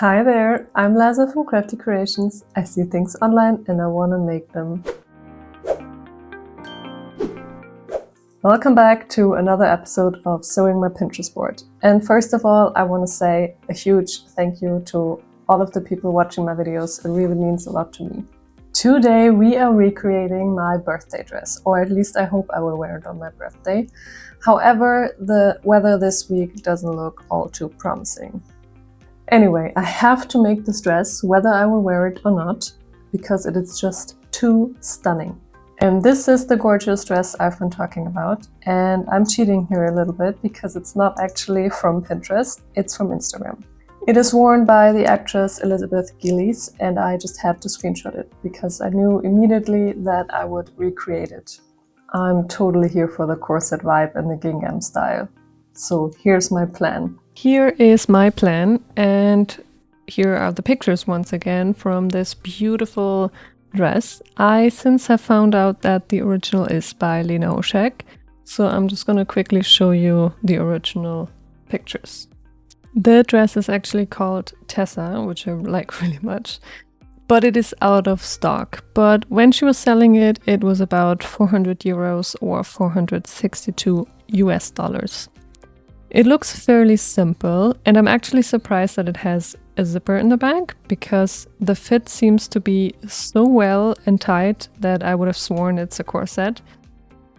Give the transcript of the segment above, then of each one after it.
Hi there, I'm Liza from Crafty Creations. I see things online and I want to make them. Welcome back to another episode of Sewing My Pinterest Board. And first of all, I want to say a huge thank you to all of the people watching my videos. It really means a lot to me. Today we are recreating my birthday dress, or at least I hope I will wear it on my birthday. However, the weather this week doesn't look all too promising. Anyway, I have to make this dress whether I will wear it or not, because it is just too stunning. And this is the gorgeous dress I've been talking about, and I'm cheating here a little bit because it's not actually from Pinterest, it's from Instagram. It is worn by the actress Elizabeth Gillies, and I just had to screenshot it because I knew immediately that I would recreate it. I'm totally here for the corset vibe and the gingham style. So here's my plan. Here is my plan, and here are the pictures once again from this beautiful dress. I since have found out that the original is by Lena Hoschek, so I'm just gonna quickly show you the original pictures. The dress is actually called Tessa, which I like really much, but it is out of stock. But when she was selling it, it was about 400 euros or 462 US dollars. It looks fairly simple, and I'm actually surprised that it has a zipper in the back because the fit seems to be so well and tight that I would have sworn it's a corset.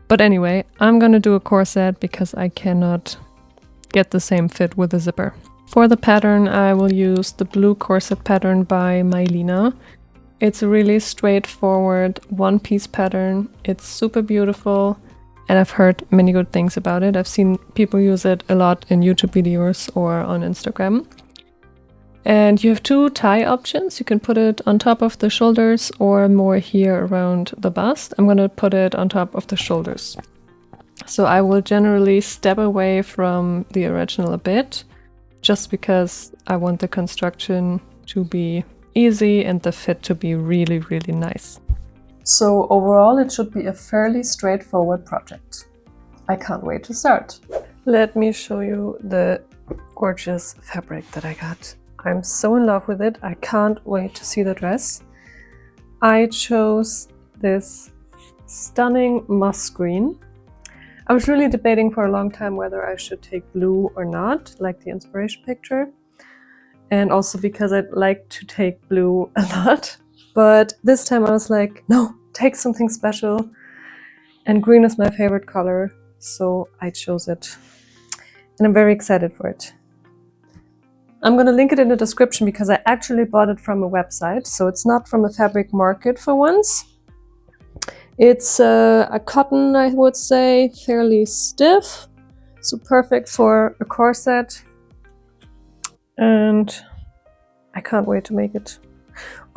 But anyway, I'm gonna do a corset because I cannot get the same fit with a zipper. For the pattern, I will use the blue corset pattern by Mailinam. It's a really straightforward one-piece pattern. It's super beautiful, and I've heard many good things about it. I've seen people use it a lot in YouTube videos or on Instagram. And you have two tie options. You can put it on top of the shoulders or more here around the bust. I'm gonna put it on top of the shoulders. So I will generally step away from the original a bit, just because I want the construction to be easy and the fit to be really, really nice. So overall, it should be a fairly straightforward project. I can't wait to start. Let me show you the gorgeous fabric that I got. I'm so in love with it. I can't wait to see the dress. I chose this stunning musk green. I was really debating for a long time whether I should take blue or not, like the inspiration picture. And also because I like to take blue a lot. But this time I was like, no, take something special. And green is my favorite color, so I chose it. And I'm very excited for it. I'm gonna link it in the description because I actually bought it from a website, so it's not from a fabric market for once. It's a cotton, I would say, fairly stiff, so perfect for a corset. And I can't wait to make it.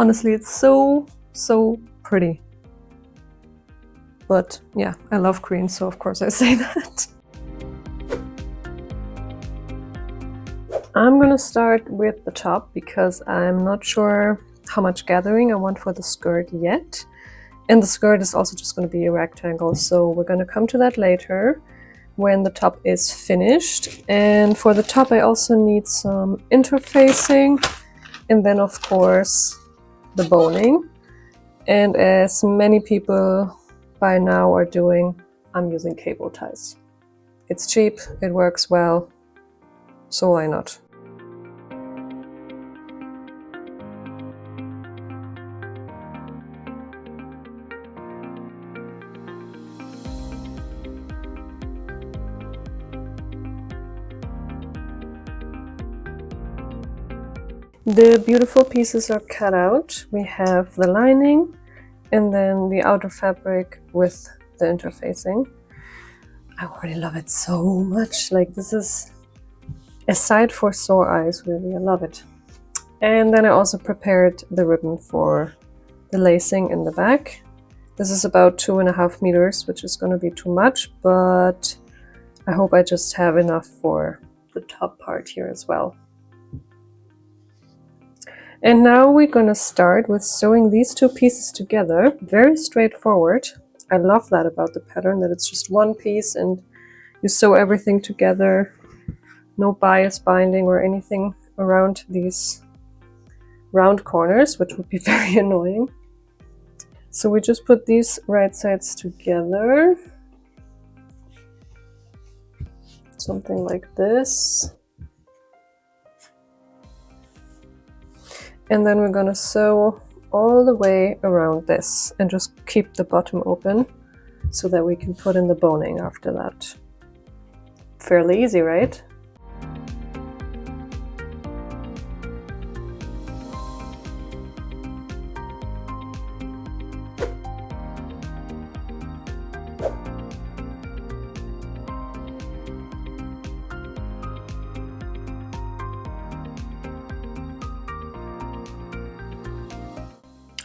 Honestly, it's so pretty. But yeah, I love green, so of course I say that. I'm gonna start with the top because I'm not sure how much gathering I want for the skirt yet. And the skirt is also just gonna be a rectangle, so we're gonna come to that later when the top is finished. And for the top I also need some interfacing, and then of course the boning. And as many people by now are doing, I'm using cable ties. It's cheap, it works well, so why not? The beautiful pieces are cut out. We have the lining and then the outer fabric with the interfacing. I already love it so much. Like, this is a sight for sore eyes, really. I love it. And then I also prepared the ribbon for the lacing in the back. This is about 2.5 meters, which is going to be too much, but I hope I just have enough for the top part here as well. And now we're gonna start with sewing these two pieces together. Very straightforward. I love that about the pattern, that it's just one piece and you sew everything together. No bias binding or anything around these round corners, which would be very annoying. So we just put these right sides together. Something like this. And then we're gonna sew all the way around this and just keep the bottom open so that we can put in the boning after that. Fairly easy, right?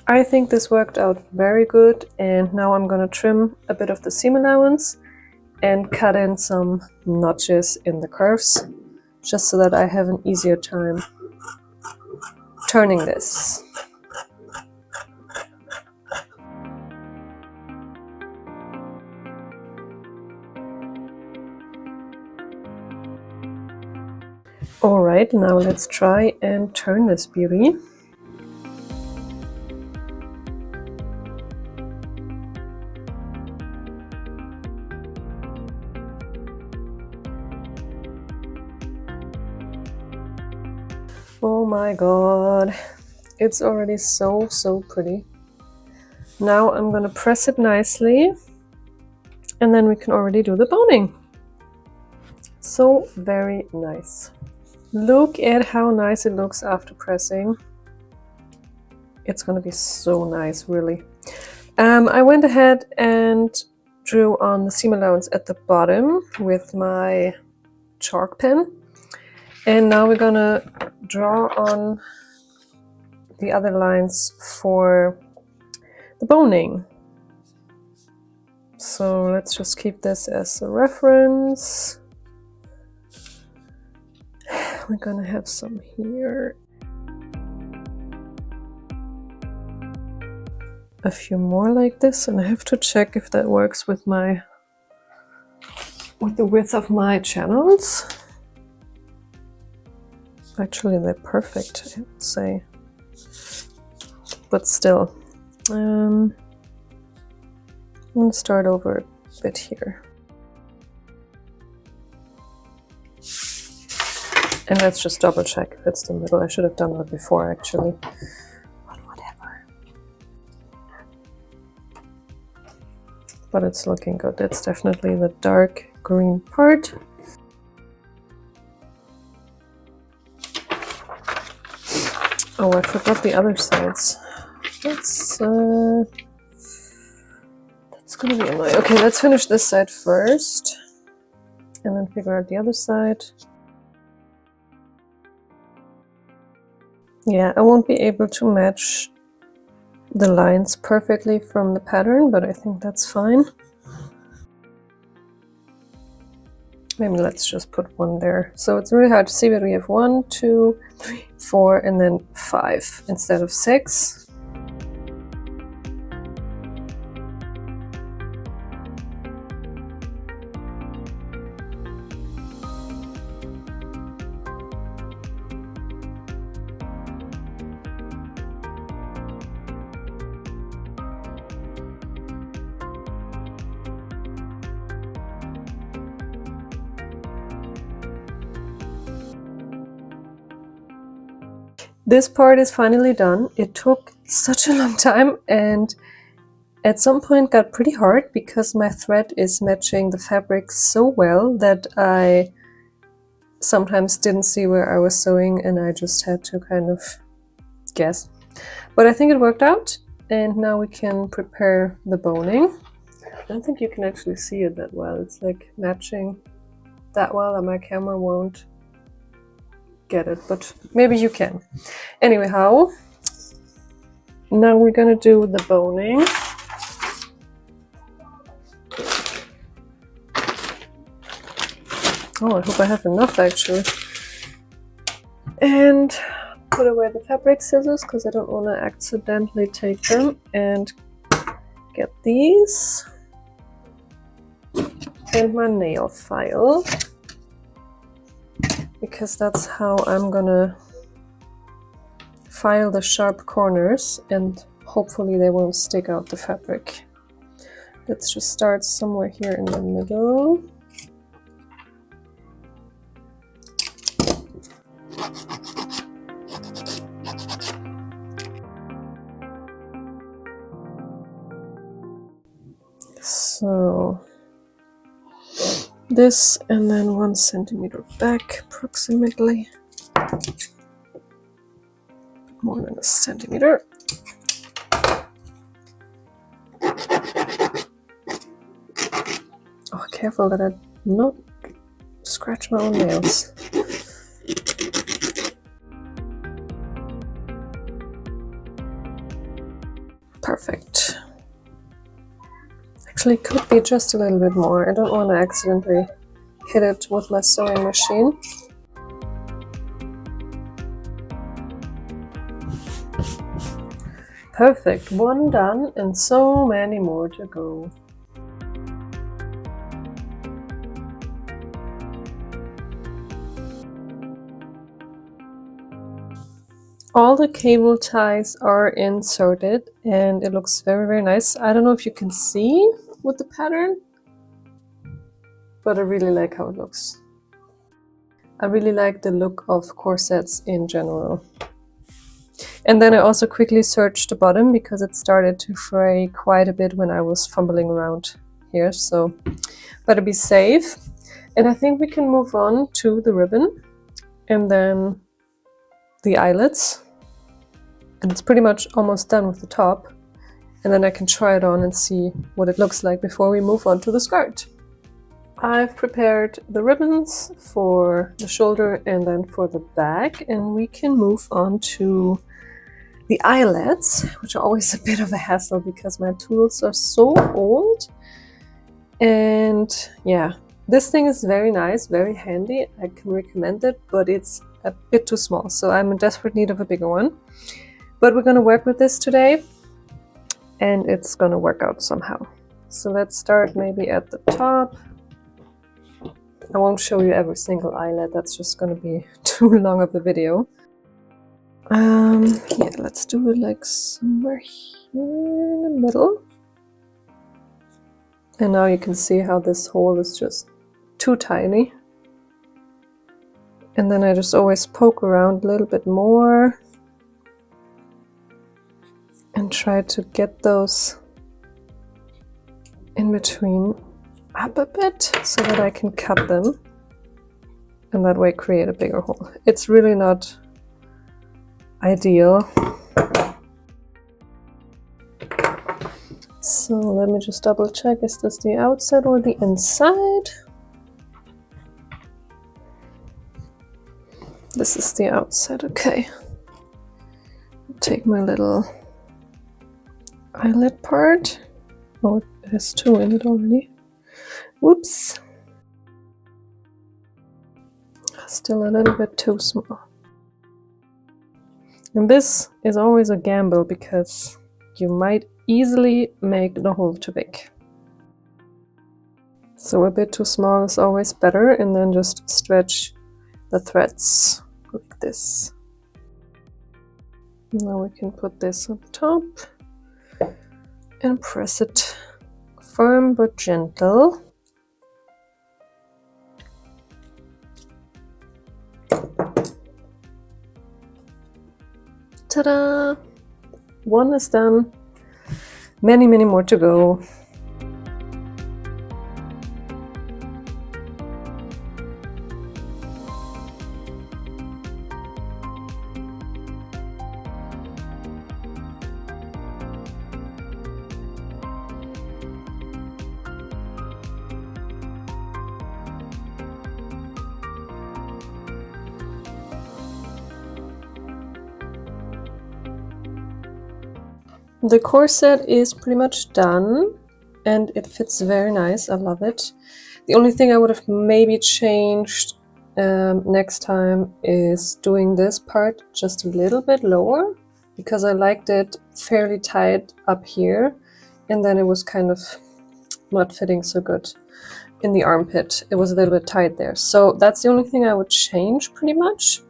I think this worked out very good, and now I'm gonna trim a bit of the seam allowance and cut in some notches in the curves, just so that I have an easier time turning this. Alright, now let's try and turn this beauty. Oh my god, it's already so pretty. Now I'm gonna press it nicely and then we can already do the boning. So very nice. Look at how nice it looks after pressing. It's gonna be so nice, really. I went ahead and drew on the seam allowance at the bottom with my chalk pen. And now we're gonna draw on the other lines for the boning. So let's just keep this as a reference. We're gonna have some here. A few more like this, and I have to check if that works with the width of my channels. Actually, they're perfect, I would say. But still, I'm gonna start over a bit here. And let's just double check if it's the middle. I should have done that before, actually. But whatever. But it's looking good. It's definitely the dark green part. Oh, I forgot the other sides. That's gonna be annoying. Okay, let's finish this side first, and then figure out the other side. Yeah, I won't be able to match the lines perfectly from the pattern, but I think that's fine. Maybe let's just put one there. So it's really hard to see, but we have 1, 2, 3, 4, and then 5 instead of 6. This part is finally done. It took such a long time and at some point got pretty hard because my thread is matching the fabric so well that I sometimes didn't see where I was sewing and I just had to kind of guess. But I think it worked out, and now we can prepare the boning. I don't think you can actually see it that well. It's like matching that well that my camera won't get it, but maybe you can. Anyhow, now we're gonna do the boning. Oh, I hope I have enough actually. And put away the fabric scissors because I don't want to accidentally take them, and get these and my nail file, because that's how I'm gonna file the sharp corners and hopefully they won't stick out the fabric. Let's just start somewhere here in the middle. So this, and then 1 centimeter back approximately. More than a centimeter. Oh, careful that I not scratch my own nails. Perfect. Actually, could be just a little bit more. I don't want to accidentally hit it with my sewing machine. Perfect. 1 done and so many more to go. All the cable ties are inserted and it looks very, very nice. I don't know if you can see with the pattern, but I really like how it looks. I really like the look of corsets in general. And then I also quickly searched the bottom because it started to fray quite a bit when I was fumbling around here, so better be safe. And I think we can move on to the ribbon and then the eyelets. And it's pretty much almost done with the top. And then I can try it on and see what it looks like before we move on to the skirt. I've prepared the ribbons for the shoulder and then for the back, and we can move on to the eyelets, which are always a bit of a hassle because my tools are so old. And yeah, this thing is very nice, very handy. I can recommend it, but it's a bit too small, so I'm in desperate need of a bigger one. But we're going to work with this today and it's going to work out somehow. So let's start maybe at the top. I won't show you every single eyelet, that's just going to be too long of a video. Yeah, let's do it like somewhere here in the middle. And now you can see how this hole is just too tiny. And then I just always poke around a little bit more and try to get those in between up a bit so that I can cut them and that way create a bigger hole. It's really not ideal. So let me just double check, is this the outside or the inside? This is the outside, okay. Take my little eyelet part. Oh, it has 2 in it already. Whoops. Still a little bit too small. And this is always a gamble because you might easily make the hole too big. So a bit too small is always better, and then just stretch the threads like this. Now we can put this on top and press it firm but gentle. Ta-da! 1 is done. Many, many more to go. The corset is pretty much done and it fits very nice. I love it. The only thing I would have maybe changed next time is doing this part just a little bit lower, because I liked it fairly tight up here and then it was kind of not fitting so good in the armpit. It was a little bit tight there. So that's the only thing I would change pretty much.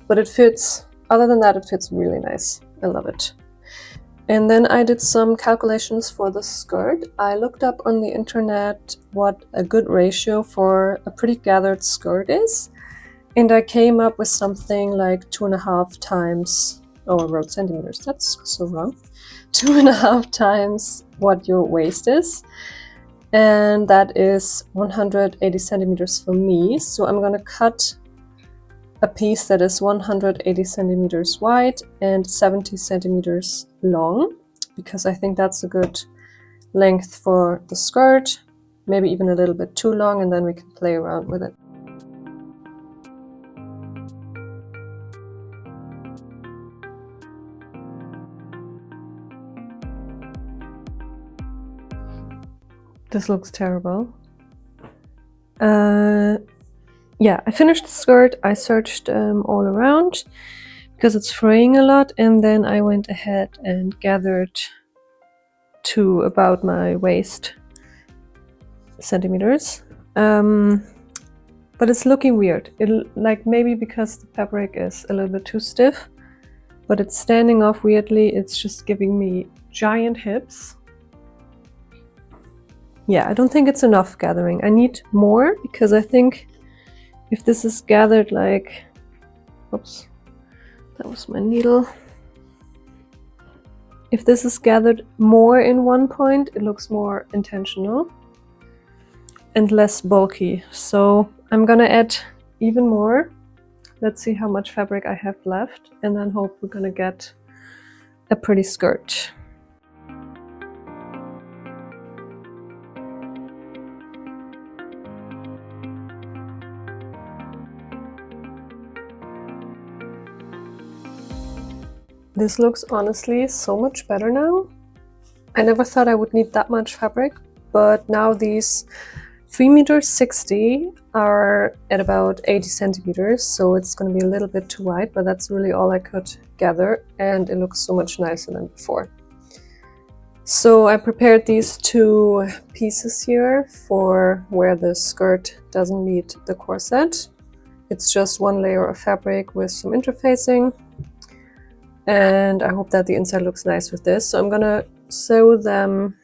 But it fits other than that, it fits really nice. I love it. And then I did some calculations for the skirt. I looked up on the internet what a good ratio for a pretty gathered skirt is. And I came up with something like 2.5 times, oh, I wrote centimeters, that's so wrong. 2.5 times what your waist is. And that is 180 centimeters for me. So I'm gonna cut a piece that is 180 centimeters wide and 70 centimeters long, because I think that's a good length for the skirt, maybe even a little bit too long, and then we can play around with it. This looks terrible. Yeah, I finished the skirt. I searched all around because it's fraying a lot, and then I went ahead and gathered to about my waist centimeters. But it's looking weird. Like maybe because the fabric is a little bit too stiff, but it's standing off weirdly. It's just giving me giant hips. Yeah, I don't think it's enough gathering. I need more, because I think if this is gathered like, oops, that was my needle. If this is gathered more in one point, it looks more intentional and less bulky. So I'm gonna add even more. Let's see how much fabric I have left, and then hope we're gonna get a pretty skirt. This looks honestly so much better now. I never thought I would need that much fabric, but now these 3.60 meters are at about 80 centimeters, so it's going to be a little bit too wide, but that's really all I could gather, and it looks so much nicer than before. So I prepared these two pieces here for where the skirt doesn't meet the corset. It's just one layer of fabric with some interfacing. And I hope that the inside looks nice with this. So I'm gonna sew them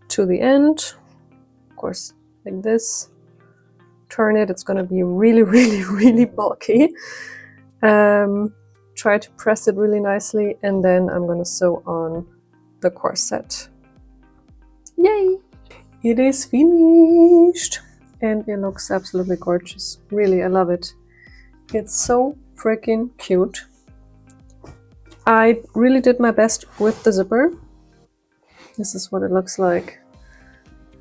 to the end, of course, like this. Turn it, it's gonna be really, really, really bulky. Try to press it really nicely, and then I'm gonna sew on the corset. Yay! It is finished, and it looks absolutely gorgeous. Really, I love it. It's so freaking cute. I really did my best with the zipper. This is what it looks like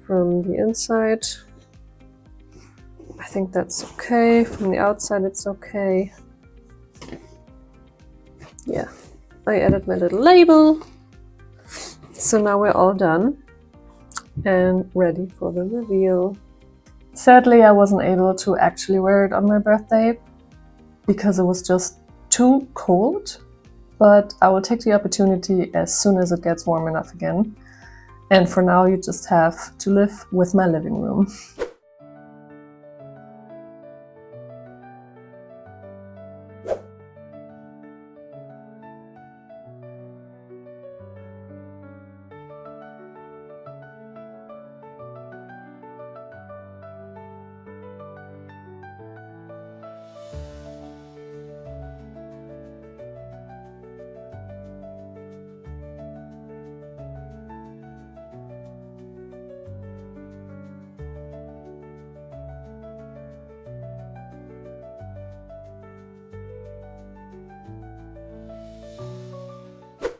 from the inside. I think that's okay. From the outside, it's okay. Yeah, I added my little label. So now we're all done and ready for the reveal. Sadly, I wasn't able to actually wear it on my birthday because it was just too cold. But I will take the opportunity as soon as it gets warm enough again. And for now, you just have to live with my living room.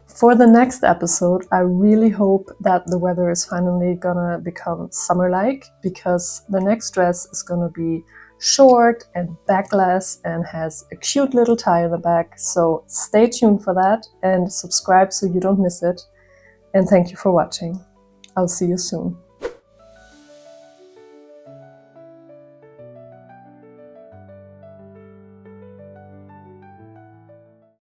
For the next episode, I really hope that the weather is finally gonna become summer-like, because the next dress is gonna be short and backless and has a cute little tie in the back. So stay tuned for that and subscribe so you don't miss it. And thank you for watching. I'll see you soon.